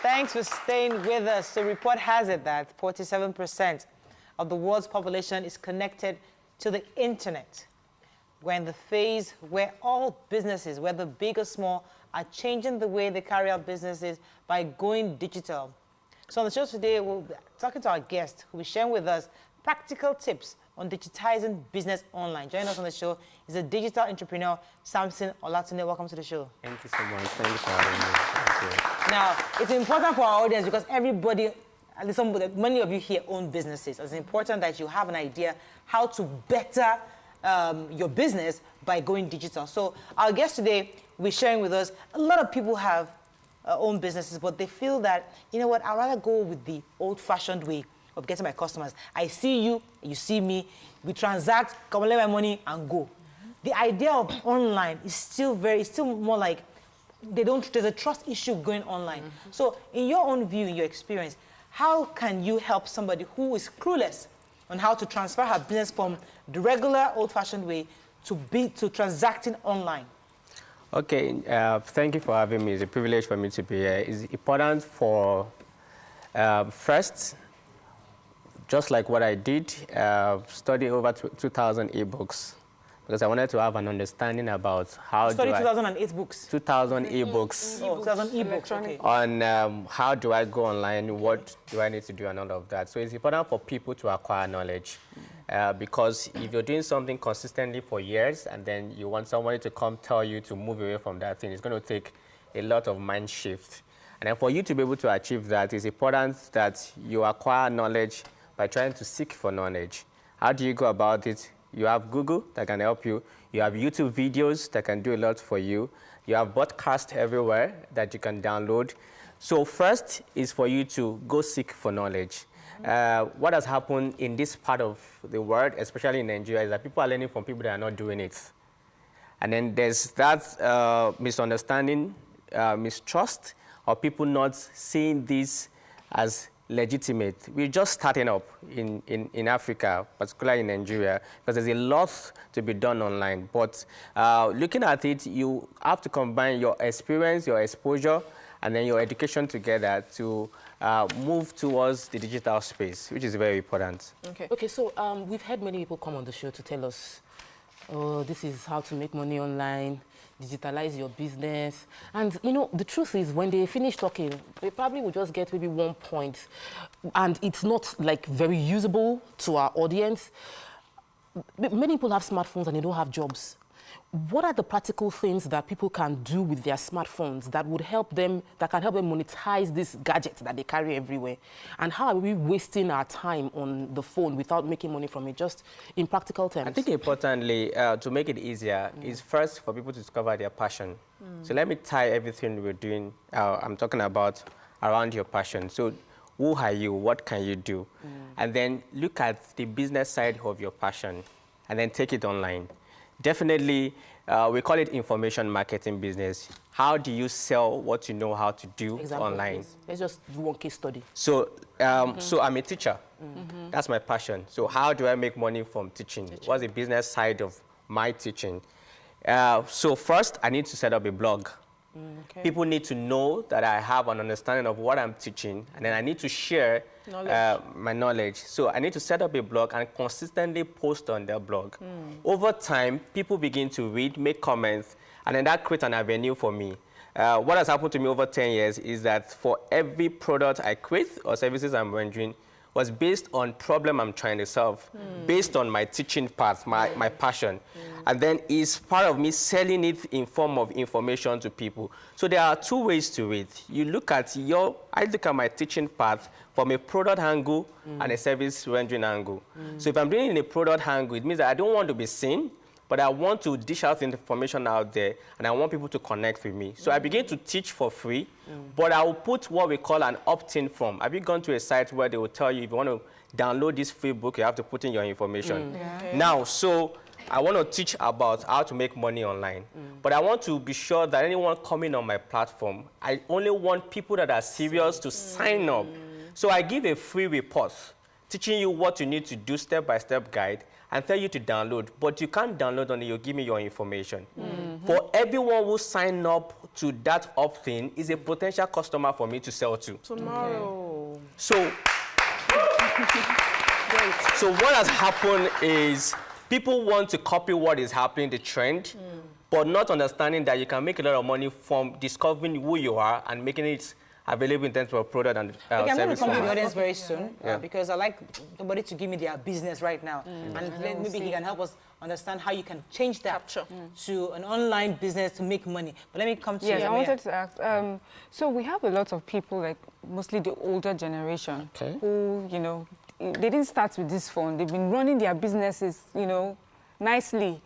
Thanks for staying with us. The report has it that 47% of the world's population is connected to the internet. We're in the phase where all businesses, whether big or small, are changing the way they carry out businesses by going digital. So on the show today, we'll be talking to our guest who will be sharing with us practical tips on digitizing business online. Joining us on the show is a digital entrepreneur, Samson Olatunde. Welcome to the show. Thank you so much. Thank you for having me. Thank you. Now, it's important for our audience because everybody, at least many of you here own businesses. It's important that you have an idea how to better your business by going digital. So our guest today will be sharing with us, a lot of people have own businesses, but they feel that, you know what, I'd rather go with the old-fashioned way of getting my customers. I see you, you see me, we transact, collect my money, and go. The idea of online is still more like there's a trust issue going online. So in your own view, in your experience, how can you help somebody who is clueless on how to transfer her business from the regular old-fashioned way to transacting online? Okay, thank you for having me. It's a privilege for me to be here. It's important for, first, just like what I did, study over 2,000 ebooks because I wanted to have an understanding about how study 2008 books. 2,000 ebooks. Oh, 2,000 ebooks, okay. On how do I go online, what do I need to do, and all of that. So it's important for people to acquire knowledge because if you're doing something consistently for years and then you want somebody to come tell you to move away from that thing, it's going to take a lot of mind shift. And then for you to be able to achieve that, it's important that you acquire knowledge by trying to seek for knowledge. How do you go about it? You have Google that can help you. You have YouTube videos that can do a lot for you. You have podcasts everywhere that you can download. So first is for you to go seek for knowledge. What has happened in this part of the world, especially in Nigeria, is that people are learning from people that are not doing it. And then there's that misunderstanding, mistrust, or people not seeing this as legitimate. We're just starting up in Africa, particularly in Nigeria, because there's a lot to be done online. But looking at it, you have to combine your experience, your exposure, and then your education together to move towards the digital space, which is very important. Okay, so we've had many people come on the show to tell us, oh, this is how to make money online, digitalize your business. And, you know, the truth is when they finish talking, they probably will just get maybe 1 point. And it's not, like, very usable to our audience. Many people have smartphones and they don't have jobs. What are the practical things that people can do with their smartphones that would help them, that can help them monetize these gadgets that they carry everywhere? And how are we wasting our time on the phone without making money from it, just in practical terms? I think importantly, to make it easier, is first for people to discover their passion. So let me tie everything we're doing, I'm talking about, around your passion. So who are you? What can you do? And then look at the business side of your passion and then take it online. Definitely, we call it information marketing business. How do you sell what you know how to do online? Please. Let's just do one case study. So, so I'm a teacher. That's my passion. So how do I make money from teaching? What's the business side of my teaching? So first, I need to set up a blog. People need to know that I have an understanding of what I'm teaching, and then I need to share my knowledge. So I need to set up a blog and consistently post on their blog. Over time, people begin to read, make comments, and then that creates an avenue for me. What has happened to me over 10 years is that for every product I create or services I'm rendering was based on problem I'm trying to solve, based on my teaching path, my passion. And then it's part of me selling it in form of information to people. So there are two ways to it. You look at I look at my teaching path from a product angle and a service rendering angle. So if I'm doing it in a product angle, it means that I don't want to be seen, but but I want to dish out information out there, and I want people to connect with me. So I begin to teach for free, but I will put what we call an opt-in form. Have you gone to a site where they will tell you if you want to download this free book, you have to put in your information? Now, so I want to teach about how to make money online, but I want to be sure that anyone coming on my platform, I only want people that are serious to sign up. So I give a free report teaching you what you need to do, step-by-step guide, and tell you to download. But you can't download until you give me your information. For everyone who sign up to that opt-in is a potential customer for me to sell to. Tomorrow. So what has happened is people want to copy what is happening, the trend, but not understanding that you can make a lot of money from discovering who you are and making it available in terms of product and I'm going to service. come to the audience very soon because I like somebody to give me their business right now. And then maybe he can help us understand how you can change that to an online business to make money. But let me come to you. Yes, I wanted to ask. So we have a lot of people, like mostly the older generation, who, you know, they didn't start with this phone. They've been running their businesses, you know, nicely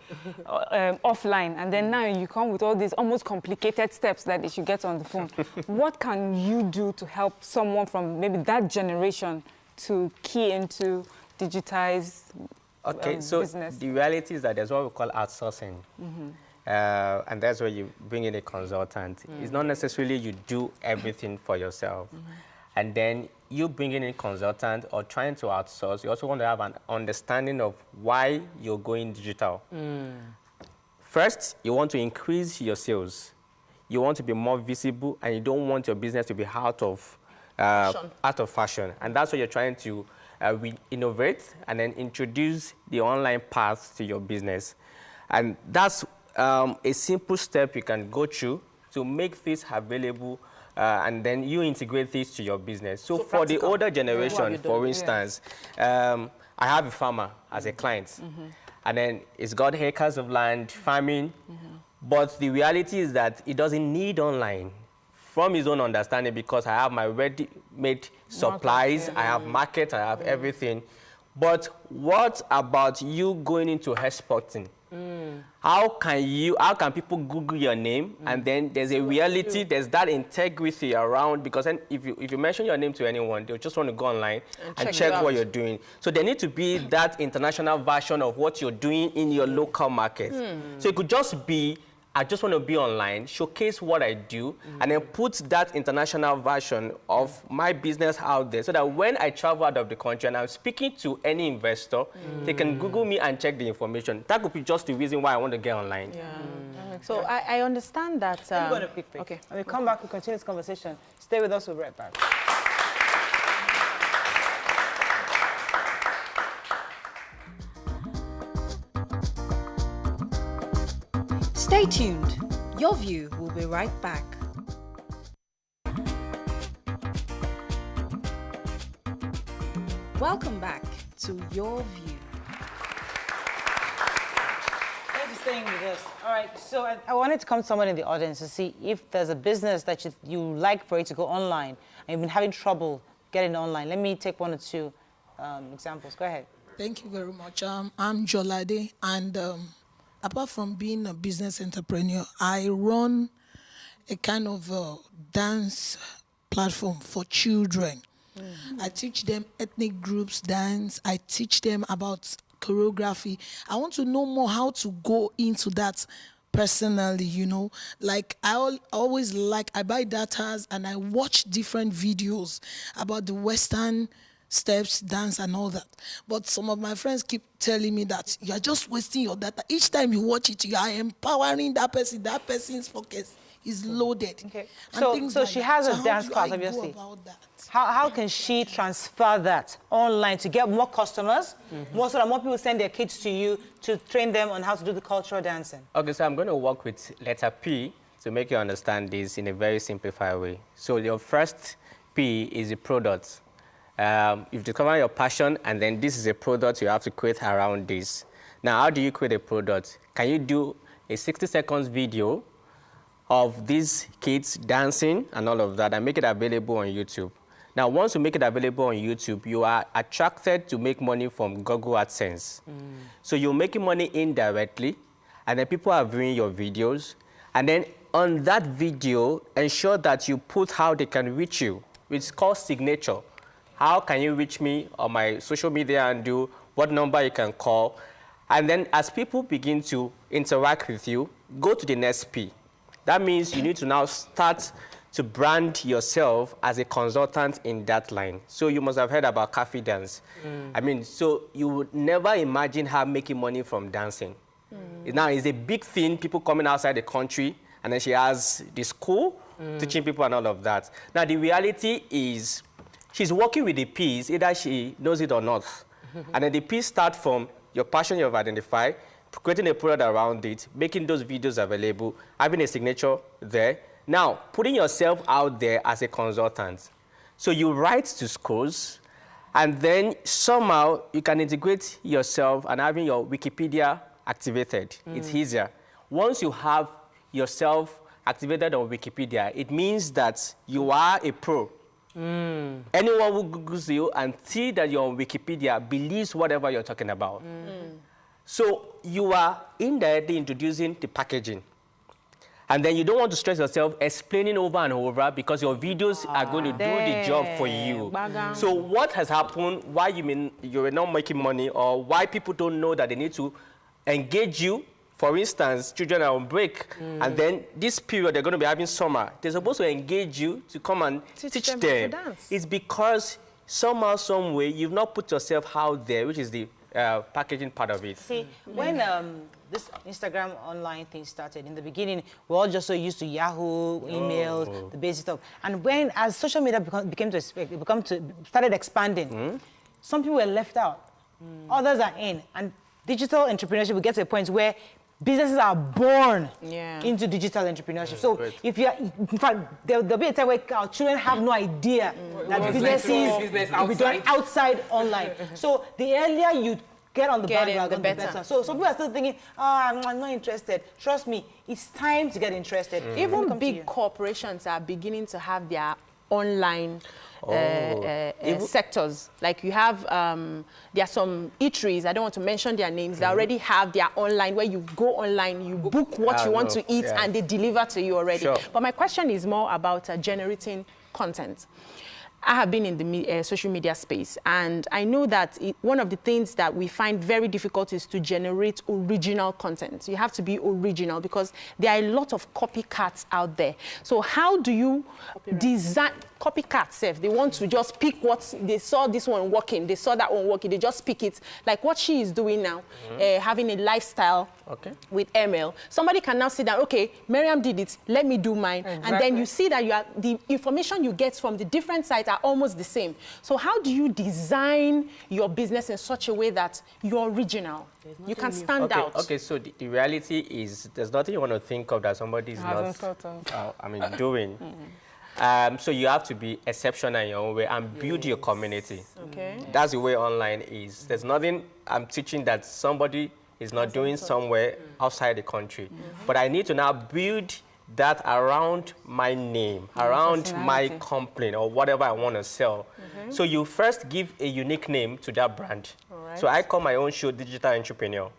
offline, and then now you come with all these almost complicated steps that they should get on the phone. What can you do to help someone from maybe that generation to key into digitized so business? the reality is that there's what we call outsourcing. And that's where you bring in a consultant. It's not necessarily you do everything for yourself. And then you bringing in a consultant or trying to outsource, you also want to have an understanding of why you're going digital. First, you want to increase your sales. You want to be more visible, and you don't want your business to be out of fashion. And that's what you're trying to innovate and then introduce the online path to your business. And that's a simple step you can go through to make this available, and then you integrate this to your business. So for the older generation, for instance, I have a farmer as a client, and then he's got acres of land, farming, but the reality is that he doesn't need online from his own understanding, because I have my ready-made supplies, I have market, I have everything. But what about you going into exporting? How can people Google your name, and then there's a reality, there's that integrity around, because then if you mention your name to anyone, they'll just want to go online and check what you're doing. So there needs to be that international version of what you're doing in your local market. So it could just be, I just want to be online, showcase what I do, and then put that international version of my business out there, so that when I travel out of the country and I'm speaking to any investor, they can Google me and check the information. That could be just the reason why I want to get online. So I understand that. We're going to pick. Okay. When we come back, we'll continue this conversation. Stay with us, we'll be right back. Stay tuned. Your View will be right back. Welcome back to Your View. Thank you for staying with us. All right, so I wanted to come to someone in the audience to see if there's a business that you like for it to go online, and you've been having trouble getting online. Let me take one or two examples. Go ahead. Thank you very much. I'm Jolade, and apart from being a business entrepreneur, I run a kind of dance platform for children. I teach them ethnic groups dance. I teach them about choreography. I want to know more how to go into that personally, you know. Like I always I buy data and I watch different videos about the Western steps, dance, and all that. But some of my friends keep telling me that you're just wasting your data. Each time you watch it, you are empowering that person. That person's focus is loaded. Okay. And So she has a dance class, How do I obviously. go about that? How can she transfer that online to get more customers, more so that more people send their kids to you to train them on how to do the cultural dancing? Okay, so I'm going to work with letter P to make you understand this in a very simplified way. So your first P is the product. You've discovered your passion, and then this is a product you have to create around this. Now, how do you create a product? Can you do a 60 seconds video of these kids dancing and all of that and make it available on YouTube? Now, once you make it available on YouTube, you are attracted to make money from Google AdSense. So you're making money indirectly, and then people are viewing your videos, and then on that video, ensure that you put how they can reach you. It's called signature. How can you reach me on my social media and do what number you can call? And then as people begin to interact with you, go to the next P. That means you need to now start to brand yourself as a consultant in that line. So you must have heard about cafe dance. I mean, so you would never imagine her making money from dancing. Now, it's a big thing, people coming outside the country, and then she has the school, teaching people and all of that. Now, the reality is, she's working with the P's, either she knows it or not. And then the P's start from your passion you've identified, creating a product around it, making those videos available, having a signature there. Now, putting yourself out there as a consultant. So you write to schools, and then somehow you can integrate yourself and having your Wikipedia activated. It's easier. Once you have yourself activated on Wikipedia, it means that you are a pro. Anyone who Googles you and see that you're on Wikipedia believes whatever you're talking about. So you are indirectly introducing the packaging. And then you don't want to stress yourself explaining over and over because your videos are going to do the job for you. So what has happened, why you're not making money, or why people don't know that they need to engage you? For instance, children are on break, and then this period they're going to be having summer. They're supposed to engage you to come and teach them. It's because somehow, some way, you've not put yourself out there, which is the packaging part of it. See, when this Instagram online thing started, in the beginning, we're all just so used to Yahoo, emails, the basic stuff. And when, as social media started expanding, some people were left out. Others are in. And digital entrepreneurship will get to a point where businesses are born into digital entrepreneurship. So if you're, in fact, there'll be a time where our children have no idea that businesses will be done outside online. So the earlier you get on the bandwagon, the better. So some people are still thinking, oh, I'm not interested. Trust me, it's time to get interested. Even big corporations are beginning to have their online sectors. Like you have, there are some eateries, I don't want to mention their names, they already have their online, where you go online, you book what you want to eat, and they deliver to you already. But my question is more about generating content. I have been in the social media space, and I know that one of the things that we find very difficult is to generate original content. You have to be original because there are a lot of copycats out there. So how do you design copycats? If they want to just pick what they saw, this one working, they saw that one working, they just pick it, like what she is doing now, having a lifestyle with ML. Somebody can now sit down, okay, Miriam did it, let me do mine. And then you see that the information you get from the different sites are almost the same. So how do you design your business in such a way that you're original? You can stand out. Okay, so the reality is there's nothing you want to think of that somebody is not doing. So you have to be exceptional in your own way and build your community. That's the way online is. There's nothing I'm teaching that somebody is not doing somewhere outside the country. But I need to now build that around my name, around my company or whatever I want to sell. So you first give a unique name to that brand. So I call my own show Digital Entrepreneur.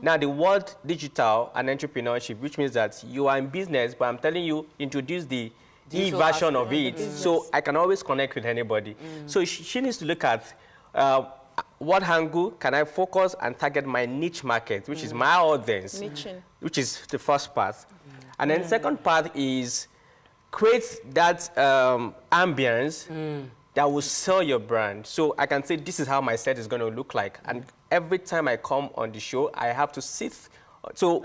Now the word digital and entrepreneurship, which means that you are in business, but I'm telling you, introduce the e-version of it, so I can always connect with anybody. So she needs to look at what angle can I focus and target my niche market, which is my audience, which is the first part. And then the second part is create that ambience that will sell your brand. So I can say, this is how my set is going to look like. And every time I come on the show, I have to sit. So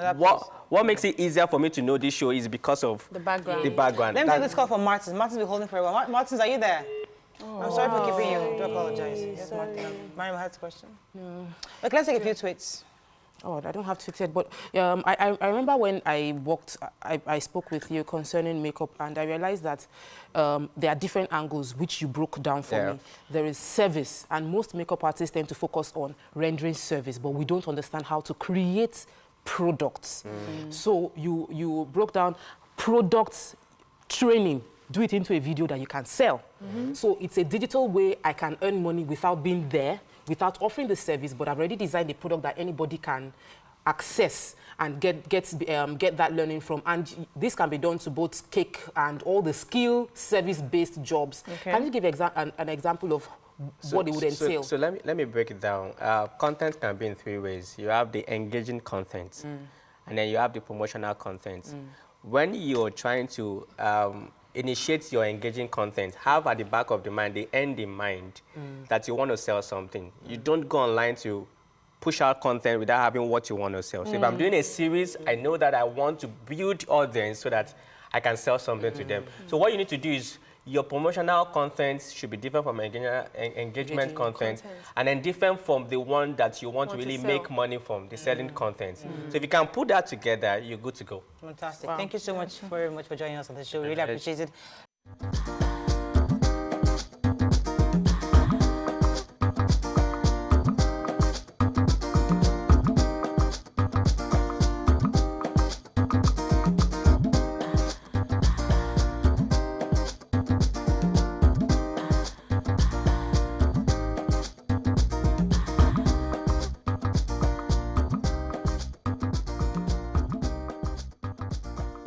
what makes it easier for me to know this show is because of the background. Let me take this call from Martins. Martins will be holding for a while. Martins, are you there? I'm sorry for keeping you. I do apologize. Yes, Martin. Mariam has a question. Look, let's take a few tweets. Oh, I don't have tweets yet, but I remember when I spoke with you concerning makeup, and I realized that there are different angles which you broke down for me. There is service, and most makeup artists tend to focus on rendering service, but we don't understand how to create products. So you broke down products training. Do it into a video that you can sell. So it's a digital way I can earn money without being there, without offering the service, but I've already designed a product that anybody can access. and get that learning from. And this can be done to both cake and all the skill service-based jobs. Okay. Can you give an example of what it would entail? So let me break it down. Content can be in 3 ways. You have the engaging content, and then you have the promotional content. When you're trying to initiate your engaging content, have at the back of the mind, the end in mind, that you want to sell something. You don't go online to push out content without having what you want to sell. So if I'm doing a series, I know that I want to build audience so that I can sell something to them. So what you need to do is your promotional content should be different from engagement content, and then different from the one that you want to really make money from, the selling content. So if you can put that together, you're good to go. Fantastic. Wow. Thank you so much very much for joining us on the show. We really appreciate it.